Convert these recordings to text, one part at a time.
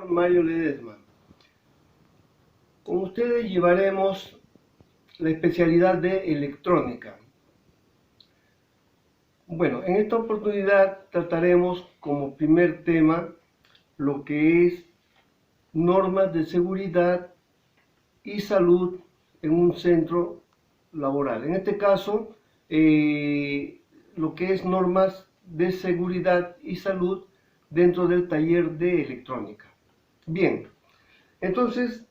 profesor Mario Ledesma. Con ustedes llevaremos la especialidad de electrónica. Bueno, en esta oportunidad trataremos como primer tema lo que es normas de seguridad y salud en un centro laboral. En este caso, lo que es normas de seguridad y salud dentro del taller de electrónica. Bien, entonces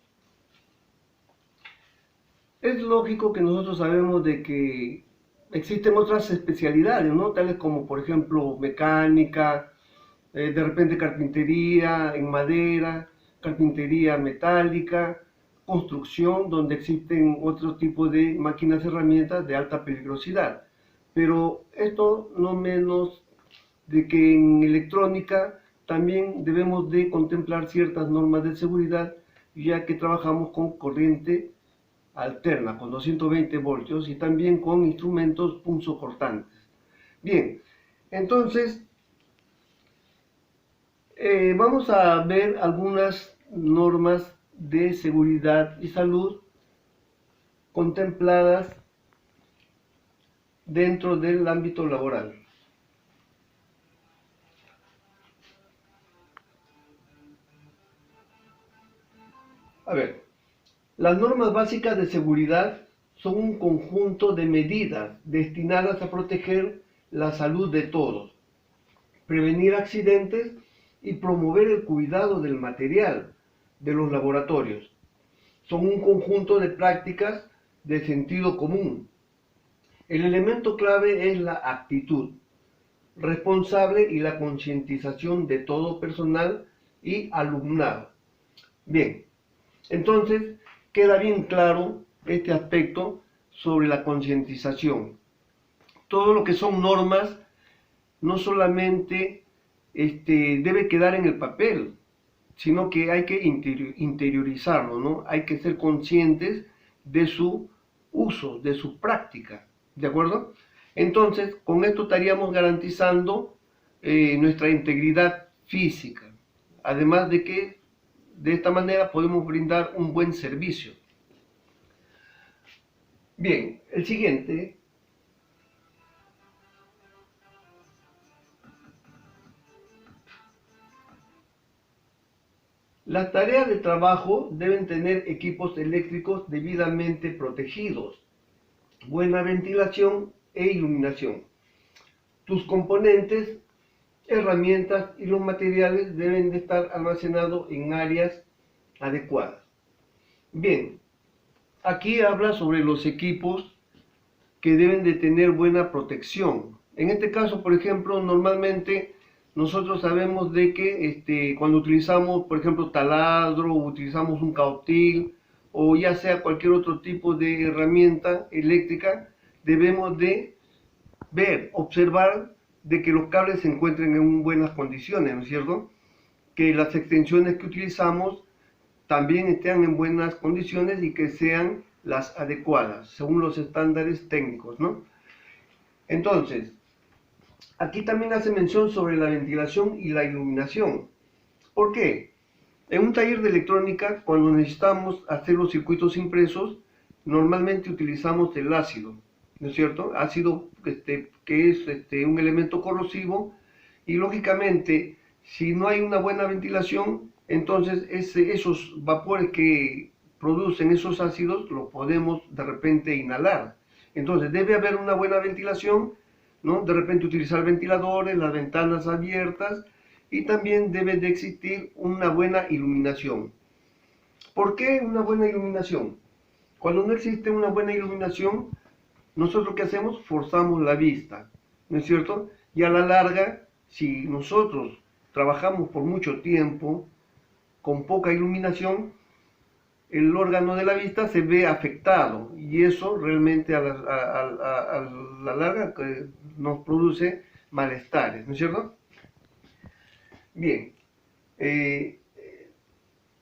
es lógico que nosotros sabemos de que existen otras especialidades, ¿no? Tales como, por ejemplo, mecánica, de repente carpintería en madera, carpintería metálica, construcción, donde existen otro tipo de máquinas y herramientas de alta peligrosidad. Pero esto no menos de que en electrónica también debemos de contemplar ciertas normas de seguridad, ya que trabajamos con corriente alterna, con 220 voltios y también con instrumentos punzocortantes. Bien, entonces vamos a ver algunas normas de seguridad y salud contempladas dentro del ámbito laboral. A ver, las normas básicas de seguridad son un conjunto de medidas destinadas a proteger la salud de todos, prevenir accidentes y promover el cuidado del material de los laboratorios. Son un conjunto de prácticas de sentido común. El elemento clave es la actitud responsable y la concientización de todo personal y alumnado. Bien, entonces queda bien claro este aspecto sobre la concientización. Todo lo que son normas no solamente debe quedar en el papel, sino que hay que interiorizarlo, ¿no? Hay que ser conscientes de su uso, de su práctica, ¿de acuerdo? Entonces, con esto estaríamos garantizando nuestra integridad física, además de que de esta manera podemos brindar un buen servicio. Bien, el siguiente. Las tareas de trabajo deben tener equipos eléctricos debidamente protegidos, buena ventilación e iluminación. Tus componentes, herramientas y los materiales deben de estar almacenados en áreas adecuadas. Bien, aquí habla sobre los equipos que deben de tener buena protección. En este caso, por ejemplo, normalmente nosotros sabemos de que cuando utilizamos, por ejemplo, taladro, o utilizamos un cautil, o ya sea cualquier otro tipo de herramienta eléctrica, debemos de ver, observar de que los cables se encuentren en buenas condiciones, ¿no es cierto? Que las extensiones que utilizamos también estén en buenas condiciones y que sean las adecuadas, según los estándares técnicos, ¿no? Entonces, aquí también hace mención sobre la ventilación y la iluminación. ¿Por qué? En un taller de electrónica, cuando necesitamos hacer los circuitos impresos, normalmente utilizamos el ácido, ¿no es cierto? Ácido que es un elemento corrosivo y lógicamente, si no hay una buena ventilación, entonces esos vapores que producen esos ácidos los podemos de repente inhalar. Entonces debe haber una buena ventilación, ¿no? De repente utilizar ventiladores, las ventanas abiertas, y también debe de existir una buena iluminación. ¿Por qué una buena iluminación? Cuando no existe una buena iluminación, nosotros ¿qué hacemos? Forzamos la vista, ¿no es cierto? Y a la larga, si nosotros trabajamos por mucho tiempo con poca iluminación, el órgano de la vista se ve afectado y eso realmente a la larga nos produce malestares, ¿no es cierto? Bien,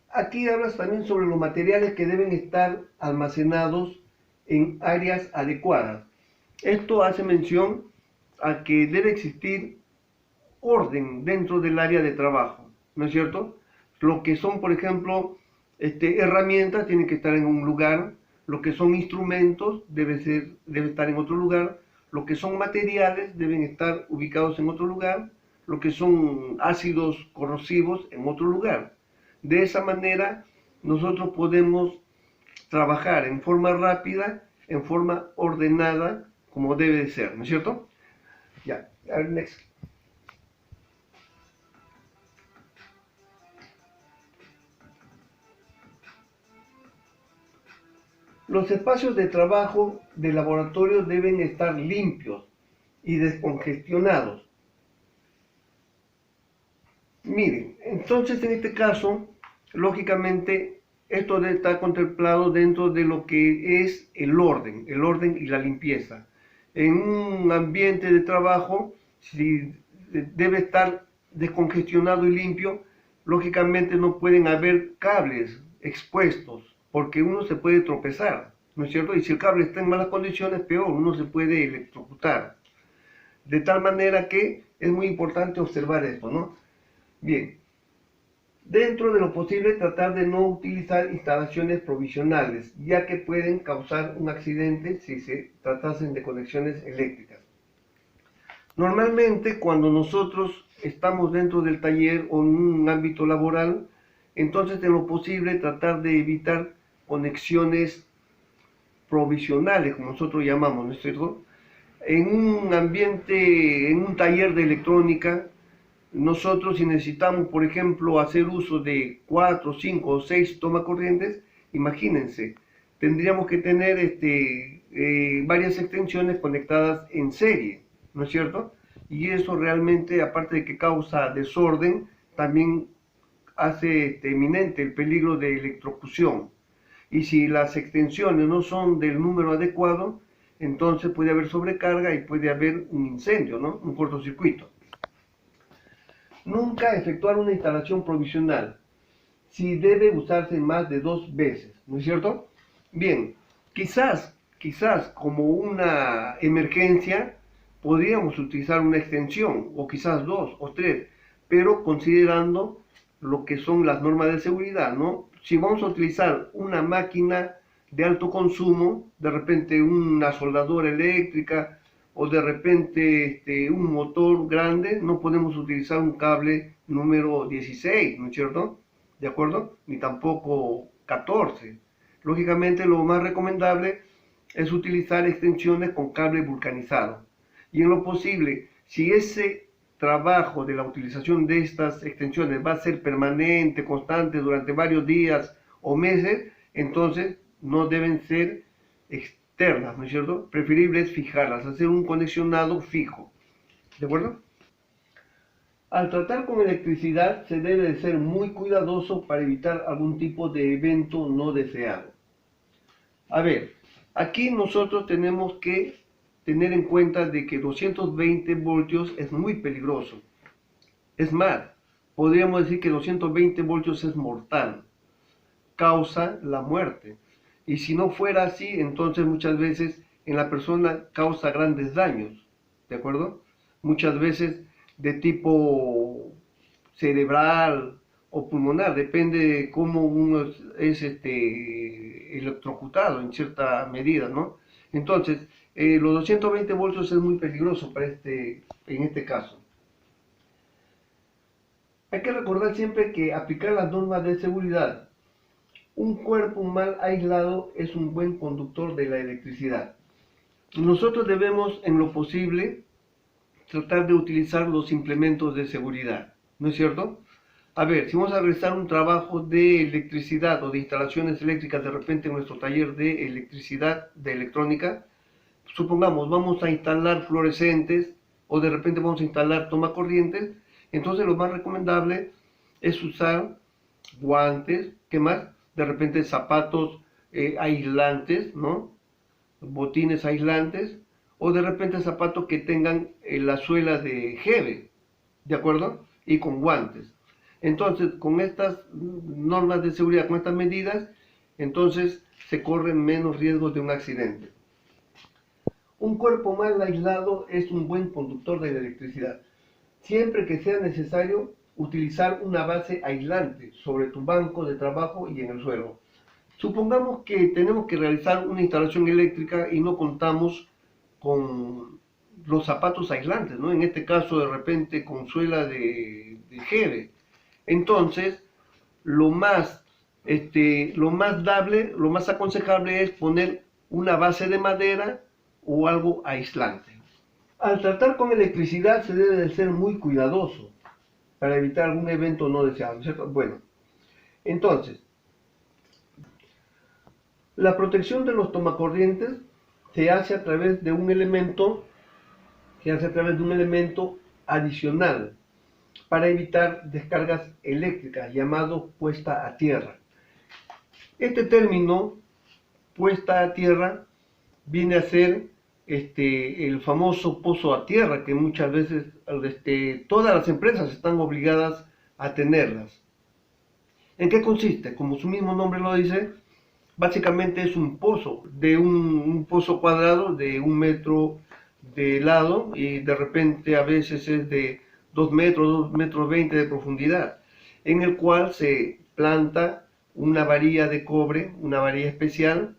aquí hablas también sobre los materiales que deben estar almacenados en áreas adecuadas. Esto hace mención a que debe existir orden dentro del área de trabajo, ¿no es cierto? Lo que son, por ejemplo, herramientas tienen que estar en un lugar, lo que son instrumentos debe estar en otro lugar, lo que son materiales deben estar ubicados en otro lugar, lo que son ácidos corrosivos en otro lugar. De esa manera nosotros podemos trabajar en forma rápida, en forma ordenada, como debe de ser, ¿no es cierto? Ya, next. Los espacios de trabajo de laboratorio deben estar limpios y descongestionados. Miren, entonces en este caso, lógicamente, esto debe estar contemplado dentro de lo que es el orden y la limpieza. En un ambiente de trabajo, si debe estar descongestionado y limpio, lógicamente no pueden haber cables expuestos, porque uno se puede tropezar, ¿no es cierto? Y si el cable está en malas condiciones, peor, uno se puede electrocutar. De tal manera que es muy importante observar esto, ¿no? Bien, dentro de lo posible tratar de no utilizar instalaciones provisionales, ya que pueden causar un accidente si se tratasen de conexiones eléctricas. Normalmente cuando nosotros estamos dentro del taller o en un ámbito laboral, entonces de lo posible tratar de evitar conexiones provisionales, como nosotros llamamos, ¿no es cierto? En un ambiente, en un taller de electrónica, nosotros si necesitamos, por ejemplo, hacer uso de 4, 5 o 6 tomacorrientes, imagínense, tendríamos que tener varias extensiones conectadas en serie, ¿no es cierto? Y eso realmente, aparte de que causa desorden, también hace eminente el peligro de electrocución. Y si las extensiones no son del número adecuado, entonces puede haber sobrecarga y puede haber un incendio, ¿no? Un cortocircuito. Nunca efectuar una instalación provisional si debe usarse más de 2 veces, ¿no es cierto? Bien, quizás como una emergencia podríamos utilizar una extensión, o quizás 2 o 3, pero considerando lo que son las normas de seguridad, ¿no? Si vamos a utilizar una máquina de alto consumo, de repente una soldadora eléctrica, o de repente un motor grande, no podemos utilizar un cable número 16, ¿no es cierto? ¿De acuerdo? Ni tampoco 14. Lógicamente lo más recomendable es utilizar extensiones con cable vulcanizado. Y en lo posible, si ese trabajo de la utilización de estas extensiones va a ser permanente, constante durante varios días o meses, entonces no deben ser externas, ¿no es cierto? Preferible es fijarlas, hacer un conexionado fijo, ¿de acuerdo? Al tratar con electricidad se debe de ser muy cuidadoso para evitar algún tipo de evento no deseado. A ver, aquí nosotros tenemos que tener en cuenta de que 220 voltios es muy peligroso. Es más, podríamos decir que 220 voltios es mortal, causa la muerte. Y si no fuera así, entonces muchas veces en la persona causa grandes daños, ¿de acuerdo? Muchas veces de tipo cerebral o pulmonar, depende de cómo uno es electrocutado en cierta medida, ¿no? Entonces, los 220 voltios es muy peligroso para en este caso. Hay que recordar siempre que aplicar las normas de seguridad. Un cuerpo mal aislado es un buen conductor de la electricidad. Nosotros debemos, en lo posible, tratar de utilizar los implementos de seguridad, ¿no es cierto? A ver, si vamos a realizar un trabajo de electricidad o de instalaciones eléctricas de repente en nuestro taller de electricidad, de electrónica, supongamos vamos a instalar fluorescentes o de repente vamos a instalar tomacorrientes, entonces lo más recomendable es usar guantes, ¿qué más? De repente zapatos aislantes, ¿no? Botines aislantes, o de repente zapatos que tengan la suela de Gebe, ¿de acuerdo? Y con guantes. Entonces, con estas normas de seguridad, con estas medidas, entonces se corren menos riesgos de un accidente. Un cuerpo mal aislado es un buen conductor de la electricidad. Siempre que sea necesario, utilizar una base aislante sobre tu banco de trabajo y en el suelo. Supongamos que tenemos que realizar una instalación eléctrica y no contamos con los zapatos aislantes, ¿no? En este caso, de repente, con suela de jeve. Entonces, lo más dable, lo más aconsejable es poner una base de madera o algo aislante. Al tratar con electricidad se debe de ser muy cuidadoso para evitar algún evento no deseado, ¿cierto? Bueno, entonces, la protección de los tomacorrientes se hace a través de un elemento, adicional para evitar descargas eléctricas llamado puesta a tierra. Este término, puesta a tierra, viene a ser el famoso pozo a tierra que muchas veces todas las empresas están obligadas a tenerlas. ¿En qué consiste? Como su mismo nombre lo dice, básicamente es un pozo, un pozo cuadrado de 1 metro de lado y de repente a veces es de 2 metros, 2 metros 20 de profundidad, en el cual se planta una varilla de cobre, una varilla especial,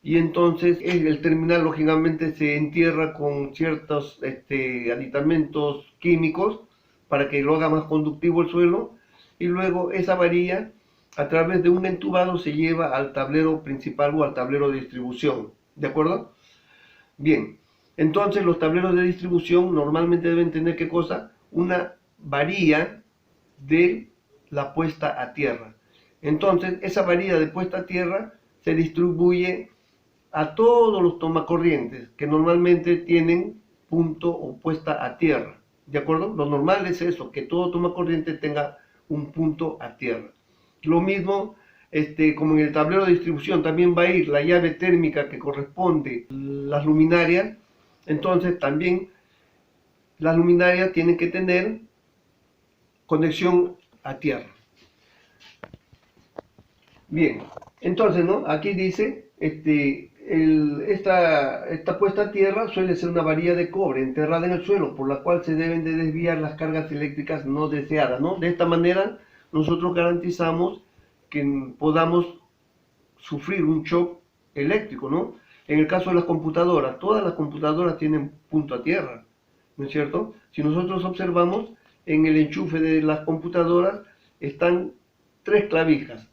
y entonces el terminal lógicamente se entierra con ciertos aditamentos químicos para que lo haga más conductivo el suelo, y luego esa varilla a través de un entubado se lleva al tablero principal o al tablero de distribución, ¿de acuerdo? Bien, entonces los tableros de distribución normalmente deben tener, ¿qué cosa? Una varilla de la puesta a tierra. Entonces esa varilla de puesta a tierra se distribuye a todos los tomacorrientes que normalmente tienen punto o puesta a tierra, ¿de acuerdo? Lo normal es eso, que todo tomacorriente tenga un punto a tierra. Lo mismo, como en el tablero de distribución también va a ir la llave térmica que corresponde a las luminarias, entonces también las luminarias tienen que tener conexión a tierra. Bien, entonces, ¿no? Aquí dice, esta puesta a tierra suele ser una varilla de cobre enterrada en el suelo, por la cual se deben de desviar las cargas eléctricas no deseadas, ¿no? De esta manera nosotros garantizamos que podamos sufrir un shock eléctrico, ¿no? En el caso de las computadoras, todas las computadoras tienen punto a tierra, ¿no es cierto? Si nosotros observamos, en el enchufe de las computadoras están 3 clavijas.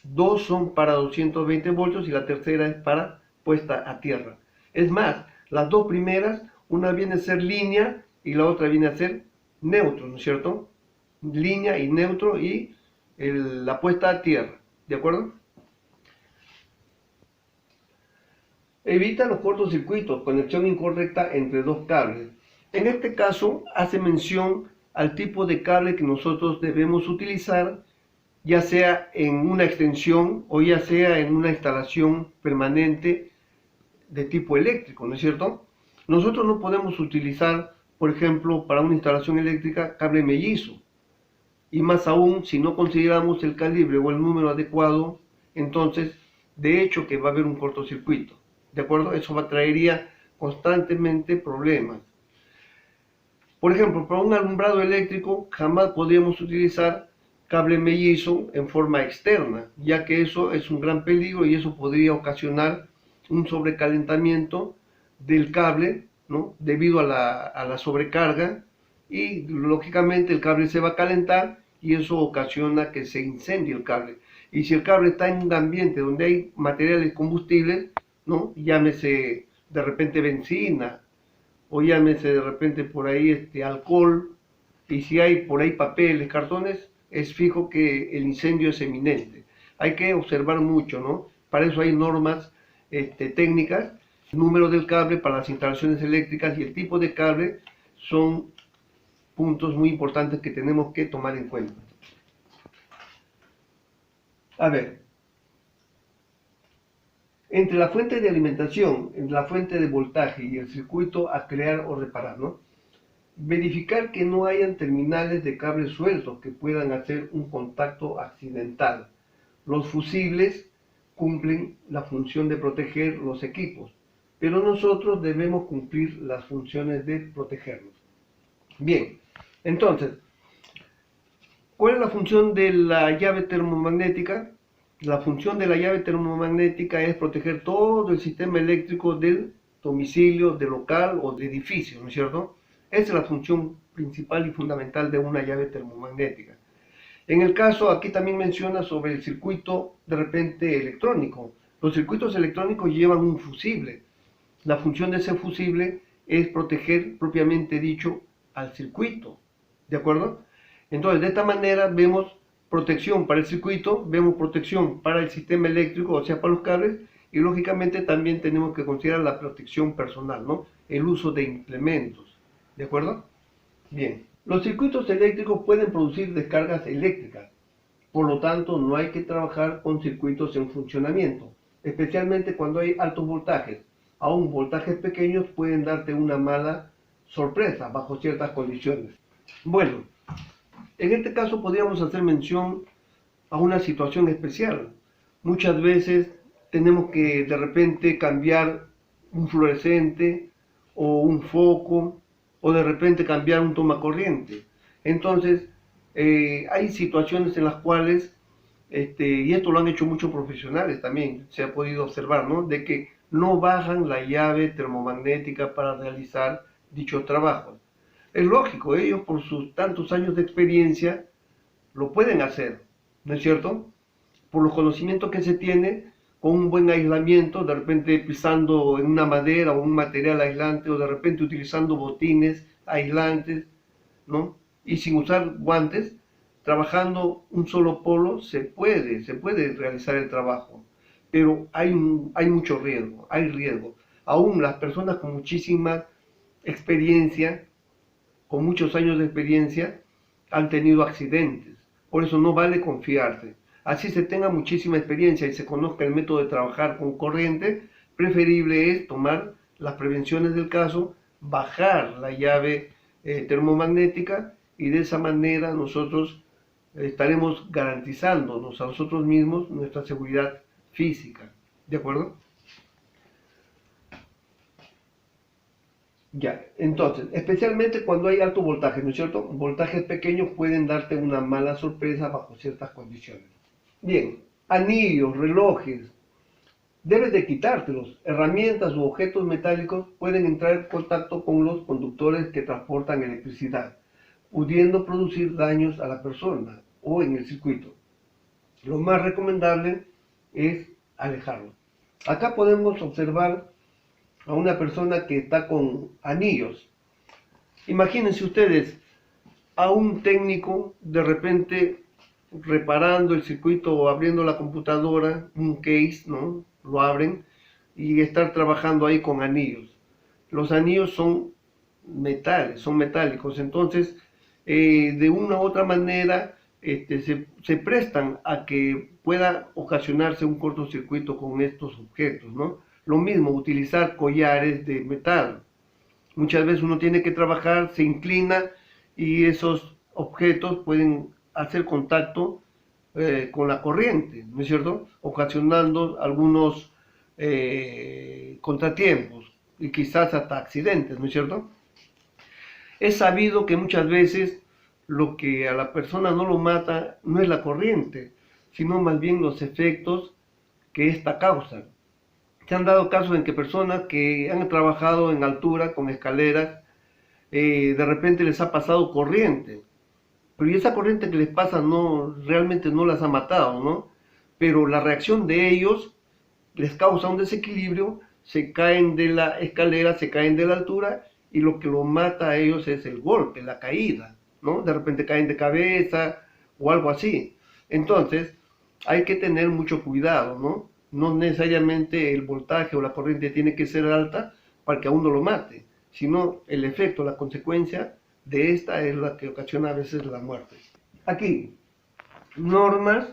2 son para 220 voltios y la tercera es para puesta a tierra. Es más, las 2 primeras, una viene a ser línea y la otra viene a ser neutro, ¿no es cierto? Línea y neutro y la puesta a tierra, ¿de acuerdo? Evita los cortocircuitos, conexión incorrecta entre 2 cables. En este caso hace mención al tipo de cable que nosotros debemos utilizar, ya sea en una extensión o ya sea en una instalación permanente de tipo eléctrico, ¿no es cierto? Nosotros no podemos utilizar, por ejemplo, para una instalación eléctrica, cable mellizo, y más aún si no consideramos el calibre o el número adecuado, entonces de hecho que va a haber un cortocircuito, ¿de acuerdo? Eso traería constantemente problemas. Por ejemplo, para un alumbrado eléctrico jamás podríamos utilizar cable mellizo en forma externa, ya que eso es un gran peligro y eso podría ocasionar un sobrecalentamiento del cable, ¿no? Debido a la sobrecarga, y lógicamente el cable se va a calentar y eso ocasiona que se incendie el cable. Y si el cable está en un ambiente donde hay materiales combustibles, ¿no? Llámese de repente benzina o llámese de repente por ahí alcohol, y si hay por ahí papeles, cartones, es fijo que el incendio es eminente. Hay que observar mucho, ¿no? Para eso hay normas técnicas, el número del cable para las instalaciones eléctricas y el tipo de cable son puntos muy importantes que tenemos que tomar en cuenta. A ver, entre la fuente de alimentación, entre la fuente de voltaje y el circuito a crear o reparar, ¿no? Verificar que no hayan terminales de cables sueltos que puedan hacer un contacto accidental. Los fusibles cumplen la función de proteger los equipos, pero nosotros debemos cumplir las funciones de protegerlos. Bien, entonces, ¿Cuál es la función de la llave termomagnética? La función de la llave termomagnética es proteger todo el sistema eléctrico del domicilio, del local o del edificio, ¿no es cierto? Esa es la función principal y fundamental de una llave termomagnética. En el caso, aquí también menciona sobre el circuito de repente electrónico. Los circuitos electrónicos llevan un fusible. La función de ese fusible es proteger, propiamente dicho, al circuito. ¿De acuerdo? Entonces, de esta manera vemos protección para el circuito, vemos protección para el sistema eléctrico, o sea, para los cables, y lógicamente también tenemos que considerar la protección personal, ¿no? El uso de implementos. ¿De acuerdo? Bien. Los circuitos eléctricos pueden producir descargas eléctricas, por lo tanto no hay que trabajar con circuitos en funcionamiento, especialmente cuando hay altos voltajes. Aún voltajes pequeños pueden darte una mala sorpresa bajo ciertas condiciones. Bueno, en este caso podríamos hacer mención a una situación especial. Muchas veces tenemos que de repente cambiar un fluorescente o un foco o de repente cambiar un tomacorriente. Entonces, hay situaciones en las cuales, y esto lo han hecho muchos profesionales también, se ha podido observar, ¿no? De que no bajan la llave termomagnética para realizar dichos trabajos. Es lógico, ellos por sus tantos años de experiencia lo pueden hacer, ¿no es cierto? Por los conocimientos que se tiene, con un buen aislamiento, de repente pisando en una madera o un material aislante, o de repente utilizando botines aislantes, ¿no? Y sin usar guantes, trabajando un solo polo, se puede realizar el trabajo, pero hay mucho riesgo, hay riesgo. Aún las personas con muchísima experiencia, con muchos años de experiencia, han tenido accidentes. Por eso no vale confiarse. Así se tenga muchísima experiencia y se conozca el método de trabajar con corriente, preferible es tomar las prevenciones del caso, bajar la llave termomagnética, y de esa manera nosotros estaremos garantizándonos a nosotros mismos nuestra seguridad física. ¿De acuerdo? Ya, entonces, especialmente cuando hay alto voltaje, ¿no es cierto? Voltajes pequeños pueden darte una mala sorpresa bajo ciertas condiciones. Bien, anillos, relojes, debes de quitártelos. Herramientas u objetos metálicos pueden entrar en contacto con los conductores que transportan electricidad, pudiendo producir daños a la persona o en el circuito. Lo más recomendable es alejarlo. Acá podemos observar a una persona que está con anillos. Imagínense ustedes a un técnico de repente reparando el circuito o abriendo la computadora, un case, ¿no? Lo abren y estar trabajando ahí con anillos. Los anillos son metales, son metálicos, entonces de una u otra manera se prestan a que pueda ocasionarse un cortocircuito con estos objetos, ¿no? Lo mismo, utilizar collares de metal. Muchas veces uno tiene que trabajar, se inclina y esos objetos pueden hacer contacto con la corriente, ¿no es cierto? Ocasionando algunos contratiempos y quizás hasta accidentes, ¿no es cierto? Es sabido que muchas veces lo que a la persona no lo mata no es la corriente, sino más bien los efectos que ésta causa. Se han dado casos en que personas que han trabajado en altura con escaleras, de repente les ha pasado corriente, pero y esa corriente que les pasa no realmente no las ha matado, ¿no? Pero la reacción de ellos les causa un desequilibrio, se caen de la escalera, se caen de la altura, y lo que lo mata a ellos es el golpe, la caída, ¿no? De repente caen de cabeza o algo así. Entonces, hay que tener mucho cuidado, ¿no? No necesariamente el voltaje o la corriente tiene que ser alta para que a uno lo mate, sino el efecto, la consecuencia de esta es la que ocasiona a veces la muerte. Aquí, normas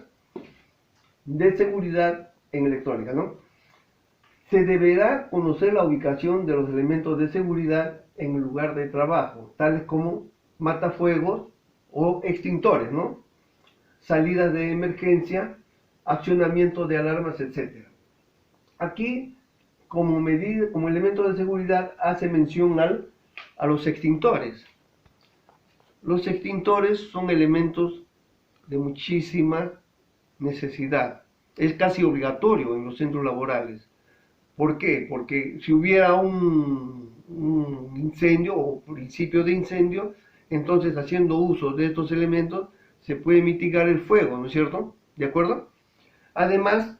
de seguridad en electrónica, ¿no? Se deberá conocer la ubicación de los elementos de seguridad en el lugar de trabajo, tales como matafuegos o extintores, ¿no? Salidas de emergencia, accionamiento de alarmas, etc. Aquí, como medida, como elemento de seguridad, hace mención a los extintores. Los extintores son elementos de muchísima necesidad. Es casi obligatorio en los centros laborales. ¿Por qué? Porque si hubiera un incendio o principio de incendio, entonces haciendo uso de estos elementos se puede mitigar el fuego, ¿no es cierto? ¿De acuerdo? Además,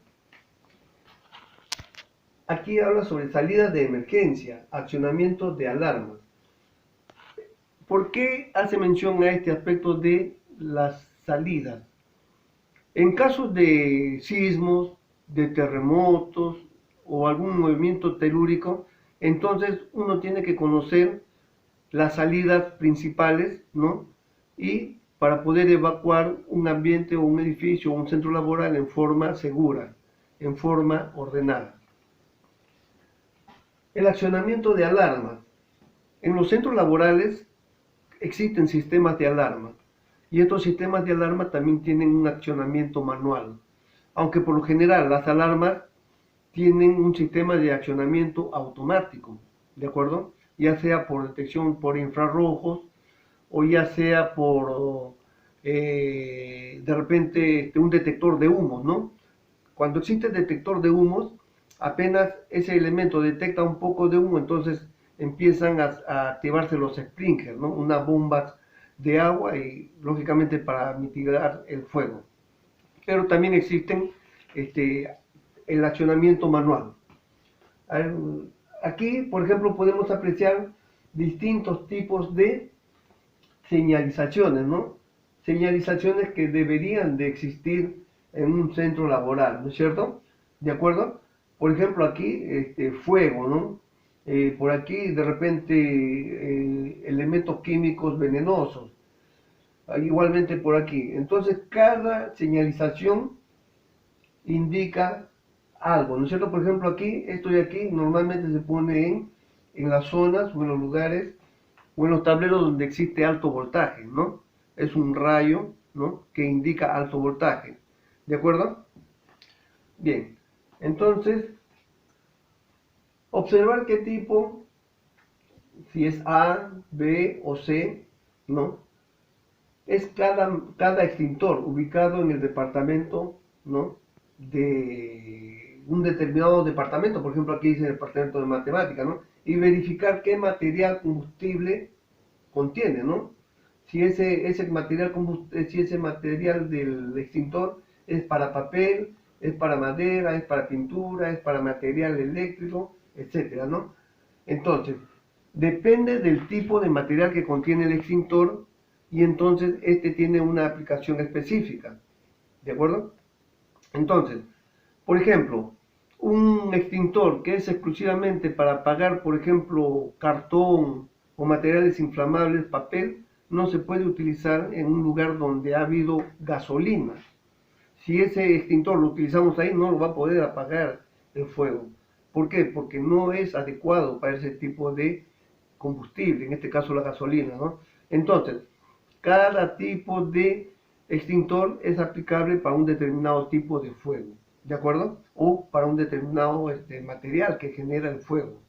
aquí habla sobre salidas de emergencia, accionamiento de alarmas. ¿Por qué hace mención a este aspecto de las salidas? En casos de sismos, de terremotos o algún movimiento telúrico, entonces uno tiene que conocer las salidas principales, ¿no? Y para poder evacuar un ambiente o un edificio o un centro laboral en forma segura, en forma ordenada. El accionamiento de alarmas. En los centros laborales existen sistemas de alarma y estos sistemas de alarma también tienen un accionamiento manual, aunque por lo general las alarmas tienen un sistema de accionamiento automático, ¿de acuerdo? Ya sea por detección por infrarrojos o ya sea por de repente un detector de humos, ¿no? Cuando existe el detector de humos, apenas ese elemento detecta un poco de humo, entonces empiezan a activarse los sprinklers, ¿no? Unas bombas de agua y lógicamente para mitigar el fuego. Pero también existen el accionamiento manual. Aquí, por ejemplo, podemos apreciar distintos tipos de señalizaciones, ¿no? Señalizaciones que deberían de existir en un centro laboral, ¿no es cierto? ¿De acuerdo? Por ejemplo, aquí, fuego, ¿no? Por aquí, de repente, elementos químicos venenosos. Igualmente por aquí. Entonces, cada señalización indica algo, ¿no es cierto? Por ejemplo, aquí, esto de aquí, normalmente se pone en las zonas o en los lugares o en los tableros donde existe alto voltaje, ¿no? Es un rayo, ¿no? Que indica alto voltaje, ¿de acuerdo? Bien, entonces, observar qué tipo, si es A, B o C, ¿no? Es cada extintor ubicado en el departamento, ¿no? De un determinado departamento, por ejemplo aquí dice el departamento de matemática, ¿no? Y verificar qué material combustible contiene, ¿no? Si ese material si ese material del extintor es para papel, es para madera, es para pintura, es para material eléctrico, etcétera, ¿no? Entonces, depende del tipo de material que contiene el extintor y entonces este tiene una aplicación específica, ¿de acuerdo? Entonces, por ejemplo, un extintor que es exclusivamente para apagar, por ejemplo, cartón o materiales inflamables, papel, no se puede utilizar en un lugar donde ha habido gasolina. Si ese extintor lo utilizamos ahí, no lo va a poder apagar el fuego. ¿Por qué? Porque no es adecuado para ese tipo de combustible, en este caso la gasolina, ¿no? Entonces, cada tipo de extintor es aplicable para un determinado tipo de fuego, ¿de acuerdo? O para un determinado material que genera el fuego.